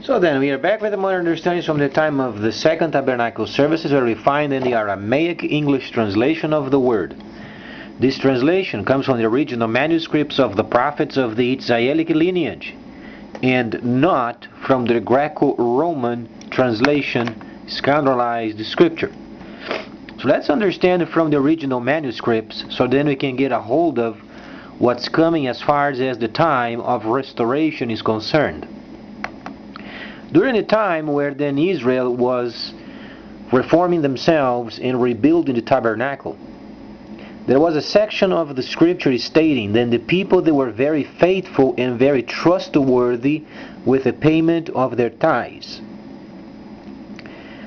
So then, we are back with the modern understandings from the time of the Second Tabernacle services, where we find in the Aramaic English translation of the word. This translation comes from the original manuscripts of the prophets of the Israelic lineage, and not from the Greco-Roman translation, scandalized scripture. So let's understand from the original manuscripts, so then we can get a hold of what's coming as far as the time of restoration is concerned. During the time where then Israel was reforming themselves and rebuilding the tabernacle, there was a section of the scripture stating that the people they were very faithful and very trustworthy with the payment of their tithes.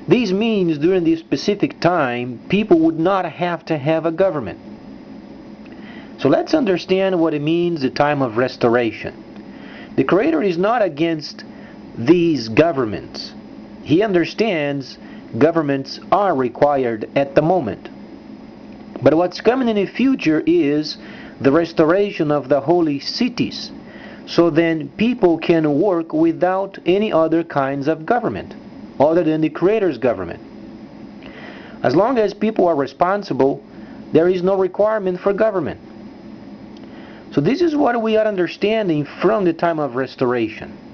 This means during this specific time, people would not have to have a government. So let's understand what it means, the time of restoration. The Creator is not against these governments. He understands governments are required at the moment. But what's coming in the future is the restoration of the holy cities. So then people can work without any other kinds of government, other than the Creator's government. As long as people are responsible, there is no requirement for government. So this is what we are understanding from the time of restoration.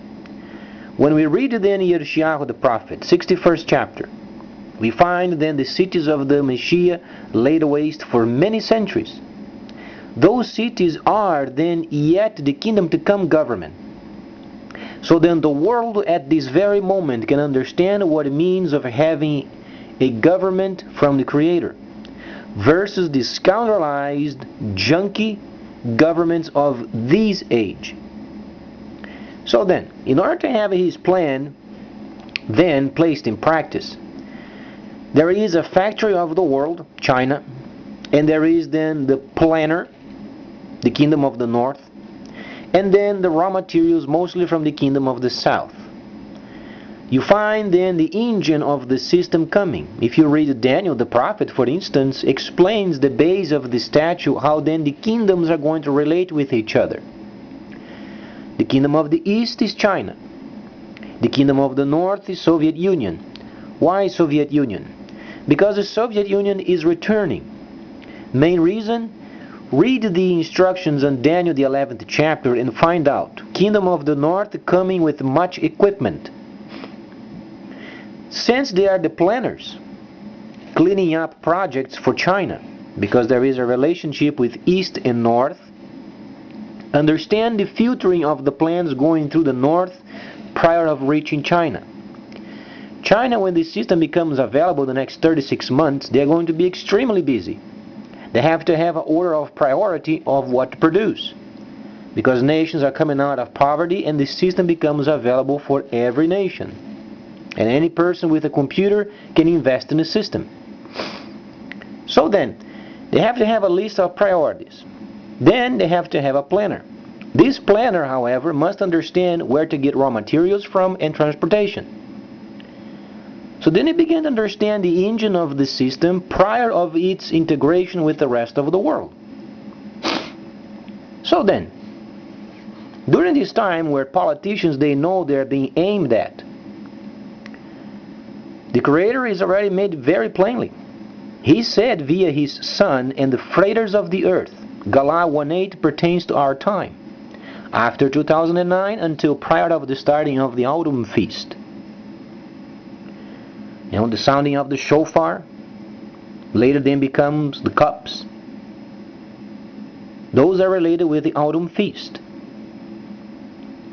When we read then Yeshayahu the prophet, 61st chapter, we find then the cities of the Messiah laid waste for many centuries. Those cities are then yet the kingdom to come government. So then the world at this very moment can understand what it means of having a government from the Creator versus the scoundrelized, junky governments of this age. So then, in order to have his plan then placed in practice, there is a factory of the world, China, and there is then the planner, the kingdom of the north, and then the raw materials mostly from the kingdom of the south. You find then the engine of the system coming. If you read Daniel the prophet, for instance, explains the base of the statue, how then the kingdoms are going to relate with each other. The kingdom of the east is China. The kingdom of the north is Soviet Union. Why Soviet Union? Because the Soviet Union is returning. Main reason? Read the instructions on Daniel the 11th chapter and find out. Kingdom of the north coming with much equipment. Since they are the planners, cleaning up projects for China, because there is a relationship with east and north, understand the filtering of the plans going through the north prior of reaching China. China, when this system becomes available the next 36 months, they are going to be extremely busy. They have to have an order of priority of what to produce, because nations are coming out of poverty and the system becomes available for every nation. And any person with a computer can invest in the system. So then, they have to have a list of priorities. Then they have to have a planner. This planner, however, must understand where to get raw materials from and transportation. So then they begin to understand the engine of the system prior of its integration with the rest of the world. So then, during this time where politicians, they know they're being aimed at, the Creator is already made very plainly. He said via His Son, and the freighters of the earth, Galah 1:8 pertains to our time, after 2009 until prior of the starting of the autumn feast. You know, the sounding of the shofar, later then becomes the cups. Those are related with the autumn feast.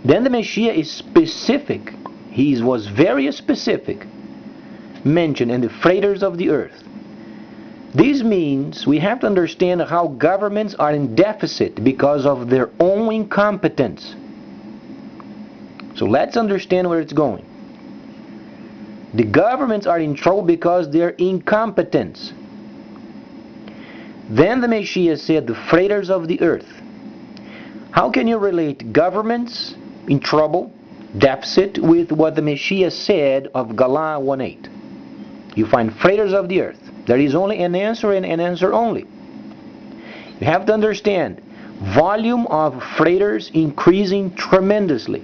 Then the Messiah is specific. He was very specific, mentioned in the freighters of the earth. This means we have to understand how governments are in deficit because of their own incompetence. So let's understand where it's going. The governments are in trouble because of their incompetence. Then the Messiah said, the freighters of the earth. How can you relate governments in trouble, deficit, with what the Messiah said of Galah 1:8? You find freighters of the earth. There is only an answer and an answer only. You have to understand, volume of freighters increasing tremendously.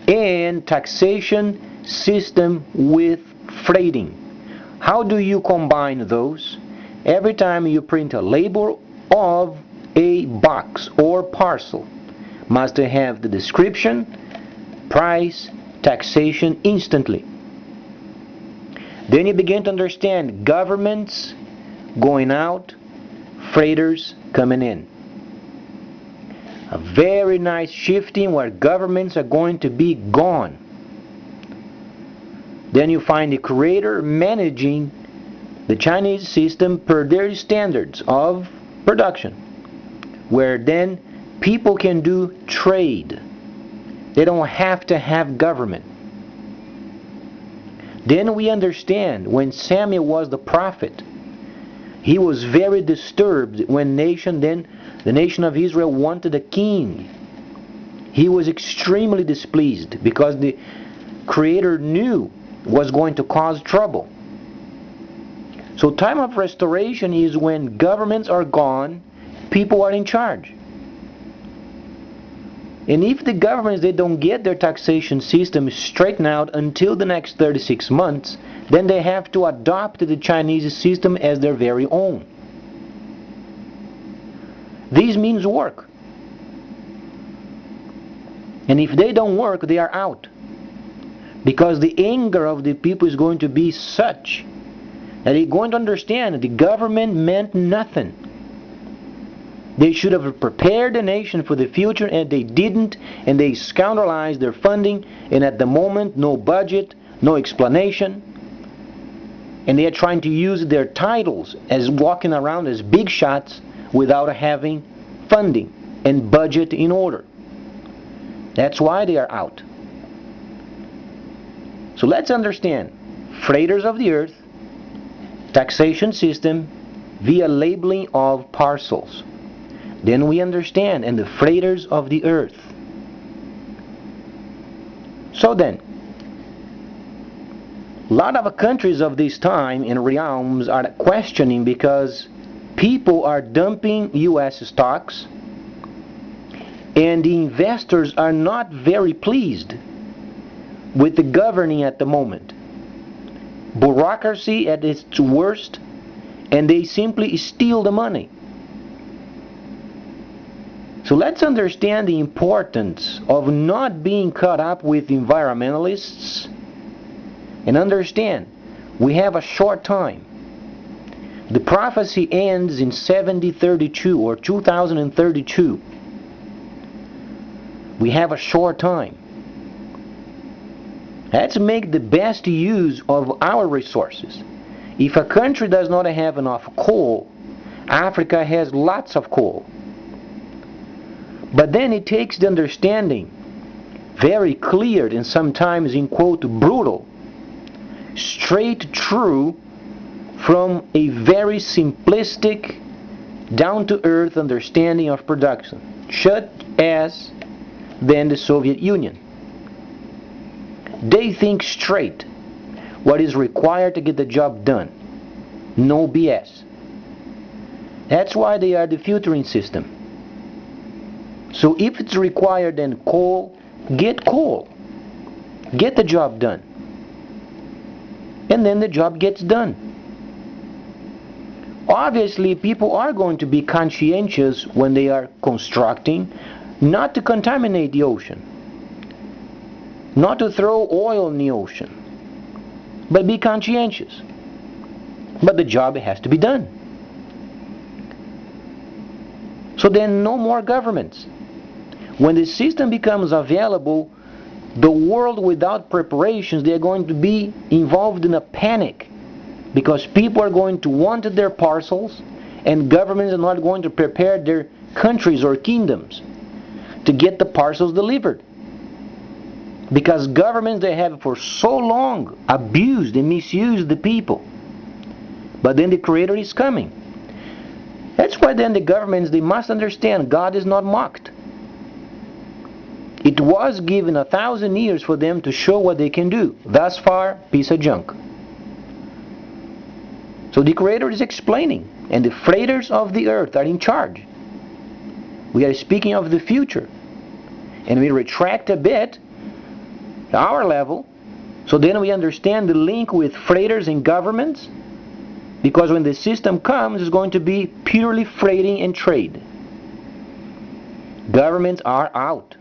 and taxation system with freighting. How do you combine those? Every time you print a label of a box or parcel, must have the description, price, taxation instantly. Then you begin to understand governments going out, freighters coming in. A very nice shifting where governments are going to be gone. Then you find the creator managing the Chinese system per their standards of production, where then people can do trade. They don't have to have government. Then we understand when Samuel was the prophet, he was very disturbed when the nation of Israel wanted a king. He was extremely displeased because the Creator knew was going to cause trouble. So time of restoration is when governments are gone, people are in charge. And if the governments, they don't get their taxation system straightened out until the next 36 months, then they have to adopt the Chinese system as their very own. This means work. And if they don't work, they are out. Because the anger of the people is going to be such that they're going to understand that the government meant nothing. They should have prepared the nation for the future, and they didn't, and they scoundrelized their funding, and at the moment, no budget, no explanation. And they are trying to use their titles as walking around as big shots without having funding and budget in order. That's why they are out. So let's understand, freighters of the earth, taxation system via labeling of parcels. Then we understand, and the freighters of the earth. So then, a lot of countries of this time and realms are questioning because people are dumping US stocks and the investors are not very pleased with the governing at the moment. Bureaucracy at its worst, and they simply steal the money. So let's understand the importance of not being caught up with environmentalists and understand we have a short time. The prophecy ends in 7032 or 2032. We have a short time. Let's make the best use of our resources. If a country does not have enough coal, Africa has lots of coal. But then it takes the understanding, very clear and sometimes in quote brutal, straight true from a very simplistic, down-to-earth understanding of production, such as then the Soviet Union. They think straight what is required to get the job done. No BS. That's why they are the filtering system. So if it's required then coal, get coal. Get the job done. And then the job gets done. Obviously, people are going to be conscientious when they are constructing, not to contaminate the ocean, not to throw oil in the ocean, but be conscientious. But the job has to be done. So then no more governments. When the system becomes available, the world without preparations, they are going to be involved in a panic because people are going to want their parcels and governments are not going to prepare their countries or kingdoms to get the parcels delivered. Because governments, they have for so long abused and misused the people. But then the Creator is coming. That's why then the governments, they must understand God is not mocked. It was given 1,000 years for them to show what they can do. Thus far, piece of junk. So the Creator is explaining, and the freighters of the earth are in charge. We are speaking of the future. And we retract a bit our level. So then we understand the link with freighters and governments, because when the system comes, it's going to be purely freighting and trade. Governments are out.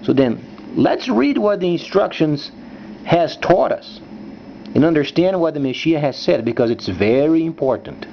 So then, let's read what the instructions has taught us and understand what the Messiah has said, because it's very important.